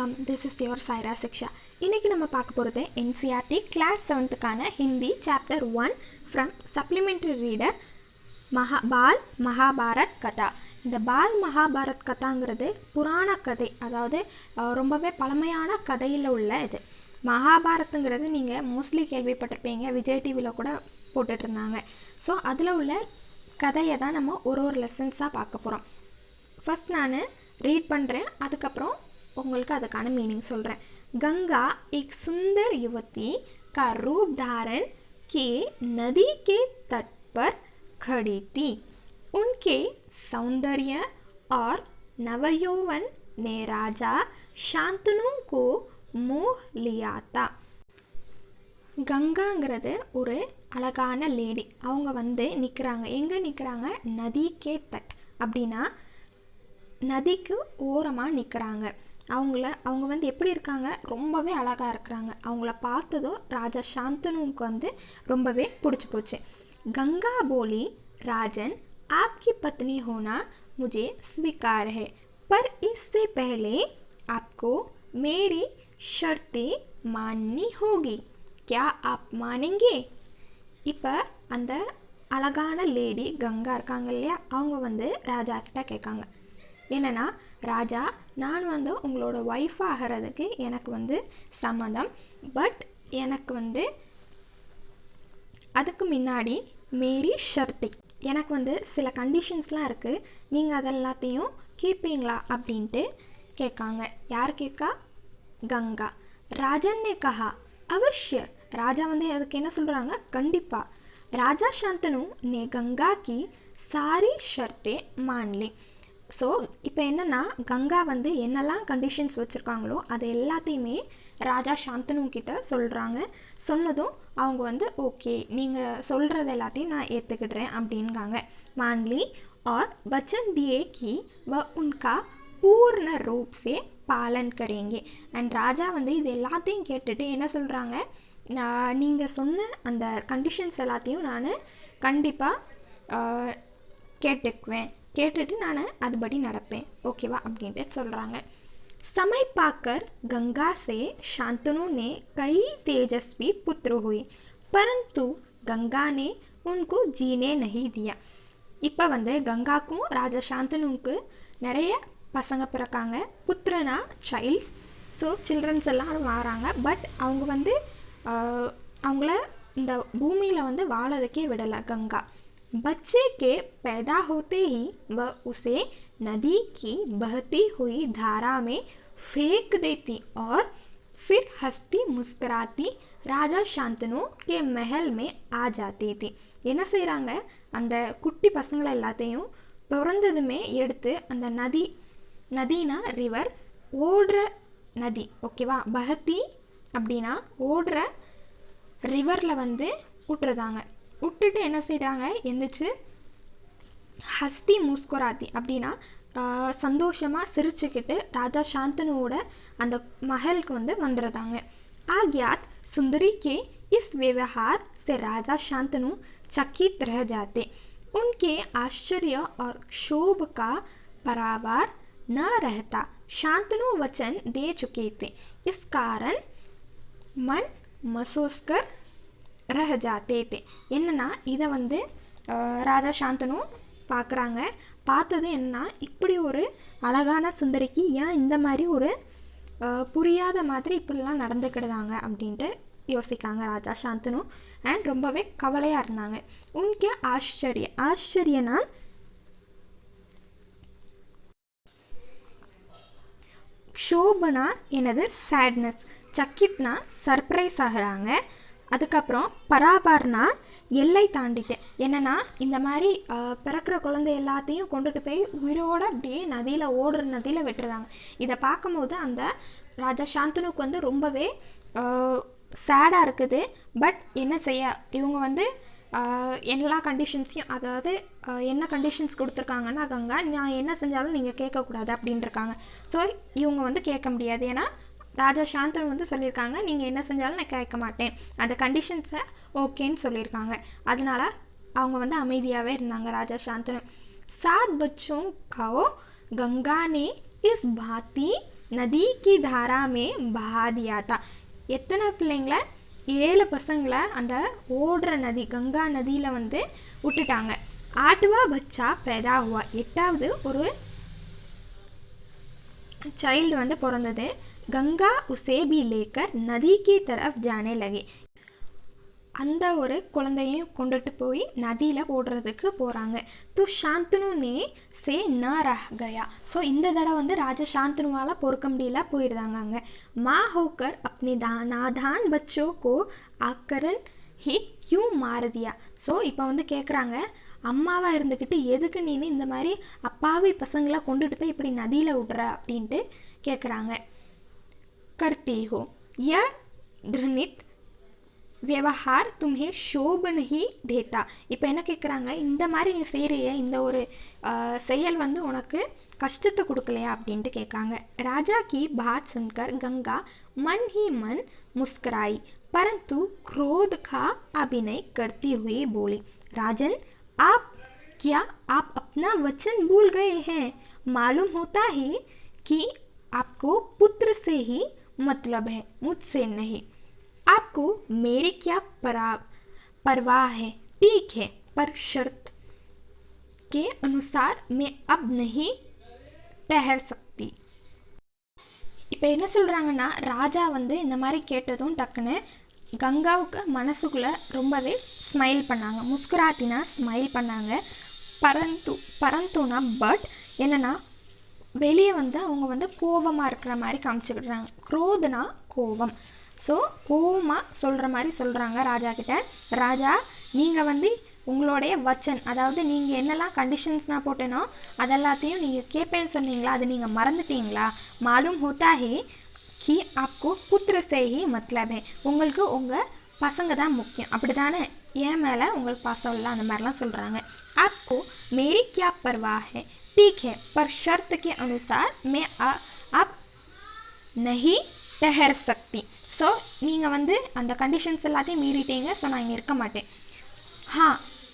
வணக்கம், this is your Saira Shiksha. இன்றைக்கி நம்ம பார்க்க போகிறது NCERT class 7th Hindi chapter 1 from supplementary reader Bal Mahabharat Katha. இந்த பால் மகாபாரத் கதாங்கிறது புராண கதை, அதாவது ரொம்பவே பழமையான கதையில் உள்ள இது. மகாபாரத்துங்கிறது நீங்கள் மோஸ்ட்லி கேள்விப்பட்டிருப்பீங்க, விஜய் டிவியில் கூட போட்டுட்ருந்தாங்க. ஸோ அதில் உள்ள கதையை தான் நம்ம ஒரு லெசன்ஸாக பார்க்க போகிறோம். ஃபஸ்ட் நான் ரீட் பண்ணுறேன், அதுக்கப்புறம் உங்களுக்கு அதுக்கான मीनिंग சொல்கிறேன். गंगा एक सुंदर युवती का रूप धारण किए नदी के तट पर खड़ी थी. उनके सौंदर्य और नवयौवन ने राजा शांतनु को मोह लिया था. கங்காங்கிறது ஒரு அழகான லேடி. அவங்க வந்து நிற்கிறாங்க. எங்கே நிற்கிறாங்க? நதி கே தட், அப்படின்னா நதிக்கு ஓரமாக நிற்கிறாங்க. அவங்க வந்து எப்படி இருக்காங்க? ரொம்பவே அழகாக இருக்கிறாங்க. அவங்கள பார்த்ததும் ராஜா சாந்தனுவுக்கு வந்து ரொம்பவே பிடிச்சி போச்சு. கங்கா போலி, ராஜன் आपकी पत्नी होना मुझे स्वीकार है, पर इससे पहले आपको मेरी शर्तें माननी होगी. क्या आप मानेंगे? இப்போ அந்த அழகான லேடி கங்கா இருக்காங்க இல்லையா, அவங்க வந்து ராஜா கிட்ட கேட்காங்க. என்னென்னா, ராஜா, நான் வந்து உங்களோட ஒய்ஃப் ஆகிறதுக்கு எனக்கு வந்து சம்மதம், பட் எனக்கு வந்து அதுக்கு முன்னாடி மேரி ஷர்த்தி, எனக்கு வந்து சில கண்டிஷன்ஸ்லாம் இருக்குது, நீங்கள் அதெல்லாத்தையும் கேட்பீங்களா அப்படின்ட்டு கேட்காங்க. யார் கேட்கா? கங்கா. ராஜன்னே கஹா அவசிய. ராஜா வந்து அதுக்கு என்ன சொல்கிறாங்க? கண்டிப்பாக. ராஜா சாந்தனு நே கங்கா கி சாரி ஷர்த்தே மான்லே. ஸோ இப்போ என்னென்னா, கங்கா வந்து என்னெல்லாம் கண்டிஷன்ஸ் வச்சுருக்காங்களோ அது எல்லாத்தையுமே ராஜா சாந்தனு கிட்ட சொல்கிறாங்க. சொன்னதும் அவங்க வந்து ஓகே, நீங்கள் சொல்கிறது எல்லாத்தையும் நான் ஏற்றுக்கிடுறேன் அப்படின்காங்க. மான்லி और वचन दिए कि वह उनका पूर्ण रूप से पालन करेंगे. அண்ட் ராஜா வந்து இது எல்லாத்தையும் கேட்டுட்டு என்ன சொல்கிறாங்க? நீங்கள் சொன்ன அந்த கண்டிஷன்ஸ் எல்லாத்தையும் நான் கண்டிப்பாக கேட்டுக்குவேன், கேட்டுட்டு நான் அதுபடி நடப்பேன், ஓகேவா அப்படின்ட்டு சொல்கிறாங்க. समय पाकर गंगा से शांतनु ने कई तेजस्वी पुत्र हुए, परंतु गंगा ने उनको जीने नहीं दिया. இப்போ வந்து கங்காக்கும் ராஜா சாந்தனுக்கு நிறைய பசங்க பிறக்காங்க. புத்திரனா சைல்ட்ஸ், ஸோ சில்ட்ரன்ஸ் எல்லாம் வராங்க. பட் அவங்க வந்து அவங்கள இந்த பூமியில் வந்து வாழறதுக்கே விடலை கங்கா. बच्चे के पैदा होते ही वह उसे नदी की बहती हुई धारा में फेंक देती और फिर हंसती मुस्कुराती राजा शांतनु के महल में आ जाती थी. என்ன செய்கிறாங்க? அந்த குட்டி பசங்களை எல்லாத்தையும் பிறந்ததுமே எடுத்து அந்த நதினா ரிவர், ஓடுற நதி, ஓகேவா? பஹத்தி அப்படின்னா ஓடுற ரிவரில் வந்து விட்டுருதாங்க. விட்டுட்டு என்ன செய்கிறாங்க? எந்திரிச்சு ஹஸ்தி முஸ்குராத்தி அப்படின்னா சந்தோஷமாக சிரிச்சுக்கிட்டு ராஜா சாந்தனுவோட அந்த மஹலுக்கு வந்து வந்துடுறாங்க. आज्ञात सुंदरी के इस व्यवहार से राजा शांतनु चकित रह जाते. उनके आश्चर्य और क्षोभ का परावार न रहता. शांतनु वचन दे चुके थे, इस कारण मन मसोस्कर रह जाते थे. என்னன்னா, இதை வந்து ராஜா சாந்தனு பார்க்குறாங்க. பார்த்தது என்னன்னா, இப்படி ஒரு அழகான சுந்தரிக்கு ஏன் இந்த மாதிரி ஒரு புரியாத மாதிரி இப்படிலாம் நடந்துக்கிடுதாங்க அப்படின்ட்டு யோசிக்காங்க ராஜா சாந்தனு. அண்ட் ரொம்பவே கவலையாக இருந்தாங்க. உனக்கு ஆச்சரியனா ஷோபனா எனது சேட்னஸ், சக்கித்னா சர்ப்ரைஸ் ஆகிறாங்க. அதுக்கப்புறம் பராபார்னா எல்லை தாண்டிட்டு, என்னென்னா இந்த மாதிரி பிறக்கிற குழந்தை எல்லாத்தையும் கொண்டுட்டு போய் உயிரோடு அப்படியே நதியில் ஓடுற நதியில் விட்டுருதாங்க. இதை பார்க்கும்போது அந்த ராஜா சாந்தனுக்கு வந்து ரொம்பவே சேடாக இருக்குது. பட் என்ன செய்ய, இவங்க வந்து எல்லா கண்டிஷன்ஸையும், அதாவது என்ன கண்டிஷன்ஸ் கொடுத்துருக்காங்கன்னா, கங்கா நான் என்ன செஞ்சாலும் நீங்கள் கேட்கக்கூடாது அப்படின்ட்டுருக்காங்க. ஸோ இவங்க வந்து கேட்க முடியாது. ஏன்னா ராஜா சாந்தனு வந்து சொல்லியிருக்காங்க, நீங்கள் என்ன செஞ்சாலும் நான் கேட்க மாட்டேன், அந்த கண்டிஷன்ஸை ஓகேன்னு சொல்லியிருக்காங்க. அதனால அவங்க வந்து அமைதியாகவே இருந்தாங்க ராஜா சாந்தனு. 7 बच्चों को गंगा ने इस भांति नदी की धारा में बहा दिया था. எத்தனை பிள்ளைங்கள 7 பசங்களை அந்த ஓடுற நதி கங்கா நதியில் வந்து விட்டுட்டாங்க. 8वां बच्चा पैदा हुआ. 8வது ஒரு चाइल्ड வந்து பிறந்தது. गंगा उसे भी लेकर नदी की तरफ जाने लगी. அந்த ஒரு குழந்தையும் கொண்டுட்டு போய் நதியில் ஓடுறதுக்கு போகிறாங்க. तो शांतनु ने से न रह गया. ஸோ இந்த தடவை வந்து ராஜா शांतनुவால் பொறுக்க முடியல, போயிருந்தாங்க அங்கே. माँ होकर अपने नादान बच्चों को आकरण ही क्यों मार दिया. ஸோ இப்போ வந்து கேட்குறாங்க, அம்மாவாக இருந்துக்கிட்டு எதுக்கு நீ இந்த மாதிரி அப்பாவி பசங்களை கொண்டுட்டு போய் இப்படி நதியில் விடுற அப்படின்ட்டு கேட்குறாங்க. करती हो यह घृणित व्यवहार तुम्हें शोभ नहीं देता. இப்போ என்ன கேட்குறாங்க, இந்த மாதிரி நீ செய்கிறிய இந்த ஒரு செயல் வந்து உனக்கு கஷ்டத்தை கொடுக்கலையா அப்படின்ட்டு கேட்காங்க. राजा की बात सुनकर गंगा मन ही मन मुस्कुराई परंतु क्रोध का अभिनय करती हुई बोली, राजन आप क्या आप अपना वचन भूल गए हैं. मालूम होता है कि आपको पुत्र से ही मतलब है, मुझसे नहीं. आपको मेरी क्या परवाह है. ठीक है पर शर्त के अनुसार मैं अब नहीं ठहर सकती. இப்போ என்ன சொல்கிறாங்கன்னா, ராஜா வந்து இந்த மாதிரி கேட்டதும் டக்குன்னு கங்காவுக்கு மனசுக்குள்ளே ரொம்பவே ஸ்மைல் பண்ணாங்க. முஸ்குராத்தினா ஸ்மைல் பண்ணாங்க. பரந்துனா பட் என்னென்னா வெளியே வந்து அவங்க வந்து கோபமாக இருக்கிற மாதிரி காமிச்சுக்கிடுறாங்க. குரோதுனா கோபம். ஸோ கோபமாக சொல்கிற மாதிரி சொல்கிறாங்க ராஜா கிட்ட. ராஜா நீங்கள் வந்து உங்களுடைய வச்சன், அதாவது நீங்கள் என்னெல்லாம் கண்டிஷன்ஸ் நான் போட்டேனோ அதெல்லாத்தையும் நீங்கள் கேட்பேன்னு சொன்னீங்களா, அது நீங்கள் மறந்துட்டீங்களா. மாலும் ஹோத்தா ஹே கி ஆப்கோ புத்திர சே ஹி மத்லப் ஹே. உங்களுக்கு உங்கள் பசங்க தான் முக்கியம் அப்படி தானே, ஏன் மேலே உங்களுக்கு பாசம் இல்லை அந்த மாதிரிலாம் சொல்கிறாங்க. ஆப்கோ மேரி கியா பர்வா ஹே. ठीक है पर शर्त के अनुसार मैं अब नहीं ठहर सकती. ஸோ நீங்கள் வந்து அந்த கண்டிஷன்ஸ் எல்லாத்தையும் மீறிட்டீங்க, ஸோ நான் இங்கே இருக்க மாட்டேன். हाँ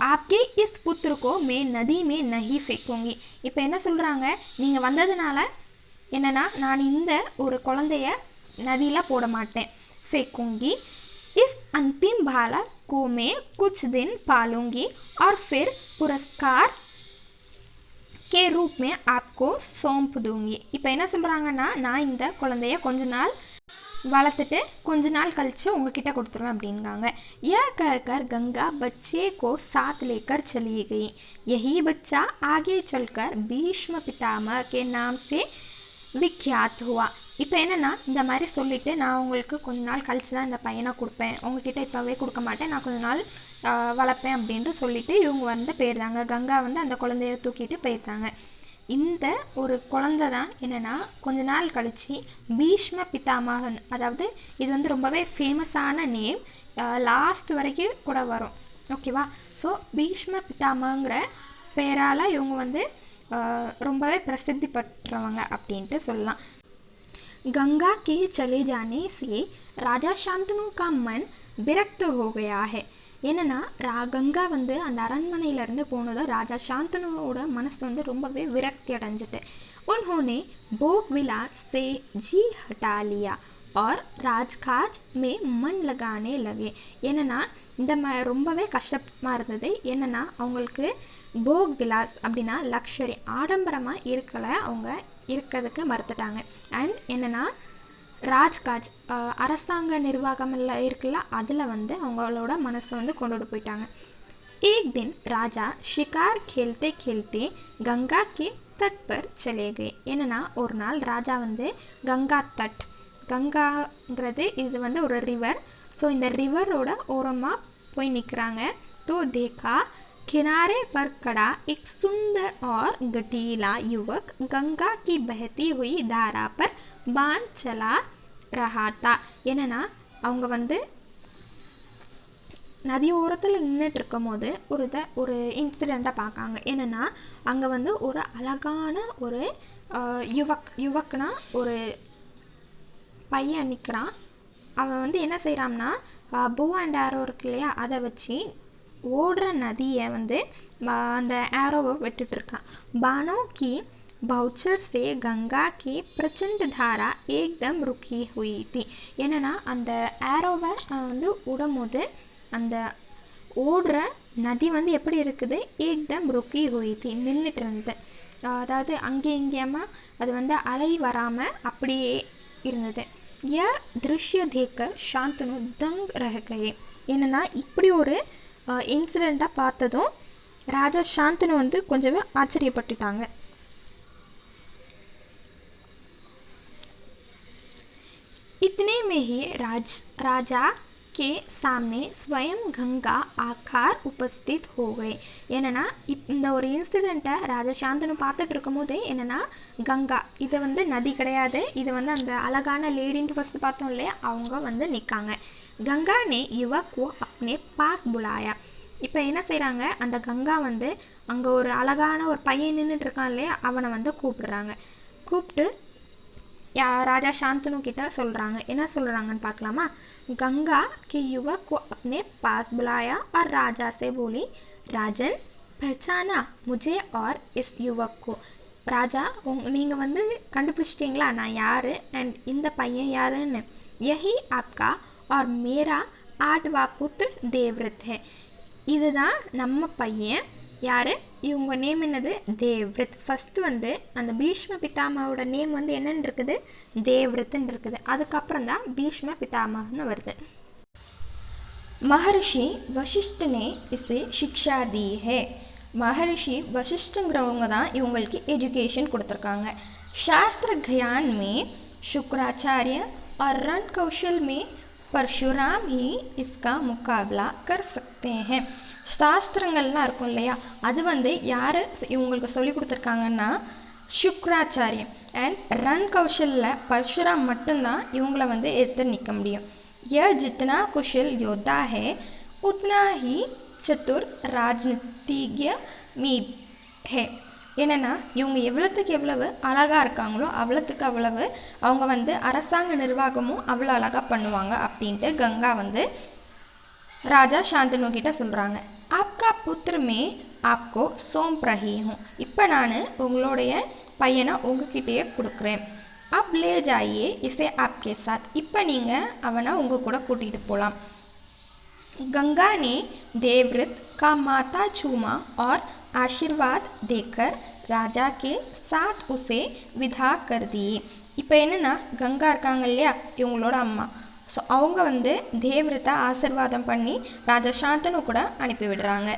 आपके इस पुत्र को मैं नदी में नहीं फेंकूंगी. இப்போ என்ன சொல்கிறாங்க, நீங்கள் வந்ததுனால என்னென்னா நான் இந்த ஒரு குழந்தைய நதியில் போட மாட்டேன். फेंकूंगी इस अंतिम बालक को मैं कुछ दिन पालूंगी और फिर पुरस्कार के रूप में आपको सौंप दूंगी. இப்போ என்ன சொல்கிறாங்கன்னா, நான் இந்த குழந்தைய கொஞ்ச நாள் வளர்த்துட்டு கொஞ்ச நாள் கழித்து உங்ககிட்ட கொடுத்துருவேன் அப்படிங்காங்க. यह कहकर गंगा बच्चे को साथ लेकर चली गई. यही बच्चा आगे चलकर भीष्म पितामह के नाम से विख्यात हुआ. இப்போ என்னென்னா இந்த மாதிரி சொல்லிவிட்டு நான் உங்களுக்கு கொஞ்ச நாள் கழித்து தான் இந்த பையனை கொடுப்பேன், உங்ககிட்ட இப்போவே கொடுக்க மாட்டேன், நான் கொஞ்ச நாள் வளர்ப்பேன் அப்படின்ட்டு சொல்லிவிட்டு இவங்க வந்து போயிடுறாங்க. கங்கா வந்து அந்த குழந்தைய தூக்கிட்டு போயிடுறாங்க. இந்த ஒரு குழந்தை தான் என்னென்னா கொஞ்ச நாள் கழித்து பீஷ்ம பிதாமகன், அதாவது இது வந்து ரொம்பவே ஃபேமஸான நேம், லாஸ்ட் வரைக்கும் கூட வரும், ஓகேவா. ஸோ பீஷ்ம பிதாமகங்கிற பேரால் இவங்க வந்து ரொம்பவே பிரசித்தி பெற்றவங்க அப்படின்ட்டு சொல்லலாம். गंगा के चले जाने से राजा शांतनु का मन विरक्त हो गया है. என்னென்னா கங்கா வந்து அந்த அரண்மனையிலேருந்து போனதும் ராஜா शांतनुவோட மனசு வந்து ரொம்பவே விரக்தி அடைஞ்சிட்டு. उन्होंने भोग विलास से जी हटा लिया और राजकाज में मन लगाने लगे. என்னென்னா இந்த ரொம்பவே கஷ்டமாக இருந்தது. என்னென்னா அவங்களுக்கு போக் விலாஸ் அப்படின்னா லக்ஷரி, ஆடம்பரமாக இருக்கலை, அவங்க இருக்கிறதுக்கு மறுத்துட்டாங்க. அண்ட் என்னென்னா ராஜ்காஜ், அரசாங்க நிர்வாகம் எல்லாம் இருக்குல்ல, அதில் வந்து அவங்களோட மனசை வந்து கொண்டுட்டு போயிட்டாங்க. एक दिन राजा शिकार खेलते खेलते गंगा के तट पर चले गए. என்னென்னா ஒரு நாள் ராஜா வந்து கங்கா தட், கங்காங்கிறது இது வந்து ஒரு ரிவர், ஸோ இந்த ரிவரோட ஓரமாக போய் நிற்கிறாங்க. तो देखा किनारे पर खड़ा एक सुंदर और गठीला युवक गंगा की बहती हुई धारा पर बाण चला रहा था. என்னென்னா அவங்க வந்து நதி ஓரத்தில் நின்றுட்டு இருக்கும் போது ஒரு இன்சிடெண்ட்டை பார்க்காங்க. என்னென்னா அங்கே வந்து ஒரு அழகான ஒரு யுவக்னா ஒரு பையன் நிற்கிறான். அவன் வந்து என்ன செய்கிறான்னா போ அண்ட் ஆரோ இருக்கு இல்லையா, அதை வச்சு ஓடுற நதியை வந்து அந்த ஆரோவை விட்டுட்டுருக்கான். बाणों की बाउचर से गंगा की प्रचंड धारा एकदम रुकी हुई थी. என்னன்னா அந்த ஏரோவை வந்து விடும்போது அந்த ஓடுற நதி வந்து எப்படி இருக்குது, ஏக்தம் ருக்கி ஹுயி தி, நின்றுட்டு இருந்தது. அதாவது அங்கே இங்கேயுமா அது வந்து அலை வராமல் அப்படியே இருந்தது. ய திருஷ்ய தேக்க சாந்தனு தங் ரஹகயே. என்னென்னா இப்படி ஒரு இன்சிடெண்ட்டாக பார்த்ததும் ராஜா சாந்தனு வந்து கொஞ்சமே ஆச்சரியப்பட்டுட்டாங்க. इतने में ही राजा के सामने स्वयं गंगा आकार उपस्थित हो गए. என்னென்னா இந்த ஒரு இன்சிடெண்ட்டை ராஜா சாந்தனு பார்த்துட்டு இருக்கும்போது என்னென்னா கங்கா இது வந்து நதி கிடையாது, இது வந்து அந்த அழகான லேடின்ட்டு ஃபஸ்ட்டு பார்த்தோம் இல்லையா, அவங்க வந்து நிற்காங்க. கங்கா நே யுவக் ஓ அப்னே பாஸ் புலாயா. இப்போ என்ன செய்கிறாங்க, அந்த கங்கா வந்து அங்கே ஒரு அழகான ஒரு பையன் நின்றுட்டு இருக்கான் இல்லையா, அவனை வந்து கூப்பிடுறாங்க. கூப்பிட்டு राजा शांतनु किட்ட சொல்கிறாங்க. என்ன சொல்கிறாங்கன்னு பார்க்கலாமா. गंगा के युवक को अपने पास बुलाया और राजा से बोली, राजन पहचाना मुझे और इस युवक को. ராஜா நீங்கள் வந்து கண்டுபிடிச்சிட்டிங்களா நான் யார் அண்ட் இந்த பையன் யாருன்னு. यही आपका और मेरा 8वां पुत्र देवव्रत है. இதுதான் நம்ம பையன். யார் இவங்க நேம் என்னது, தேவ்ரத். ஃபஸ்ட்டு வந்து அந்த பீஷ்ம பிதாமகோட நேம் வந்து என்னன்னு இருக்குது, தேவ்ரத்ன்னு இருக்குது. அதுக்கப்புறம் தான் பீஷ்ம பிதாமகன்னு வருது. महर्षि वशिष्ठ ने इसे शिक्षा दी है. महर्षि वशिष्ठங்கிறவங்க தான் இவங்களுக்கு எஜுகேஷன் கொடுத்துருக்காங்க. शास्त्र ज्ञान में शुक्राचार्य और रण कौशल में परशुराम ही इसका मुकाबला कर सकते हैं. சாஸ்திரங்கள்லாம் இருக்கும் இல்லையா, அது வந்து யார் இவங்களுக்கு சொல்லி கொடுத்துருக்காங்கன்னா சுக்ராச்சாரியம் அண்ட் ரன் கௌஷலில் பரஷுராம் மட்டும்தான் இவங்கள வந்து எதிர்த்து நிற்க முடியும். ய ஜித்னா குஷல் யோத்தா ஹே உத்னா ஹி சத்துர் ராஜ்நீதிஜ மீ ஹே. என்னென்னா இவங்க எவ்வளோத்துக்கு எவ்வளவு அழகாக இருக்காங்களோ அவ்வளோத்துக்கு அவ்வளவு அவங்க வந்து அரசாங்க நிர்வாகமும் அவ்வளோ அழகாக பண்ணுவாங்க அப்படின்ட்டு கங்கா வந்து ராஜா சாந்தனு கிட்ட சொல்கிறாங்க. आपका पुत्र में आपको सौंप रही हूँ. இப்போ நான் உங்களுடைய பையனை உங்ககிட்டயே கொடுக்குறேன். अब ले जाइए इसे आपके साथ. இப்போ நீங்கள் அவனை உங்கள் கூட கூட்டிகிட்டு போகலாம். गंगा ने देवव्रत का माथा चूमा और आशीर्वाद देकर राजा के साथ उसे विदा कर दिए. இப்போ என்னென்னா கங்கா இருக்காங்க இல்லையா, இவங்களோட அம்மா. ஸோ அவங்க வந்து தேவ்ரத்தை ஆசீர்வாதம் பண்ணி ராஜா சாந்தனு கூட அனுப்பி விடுறாங்க.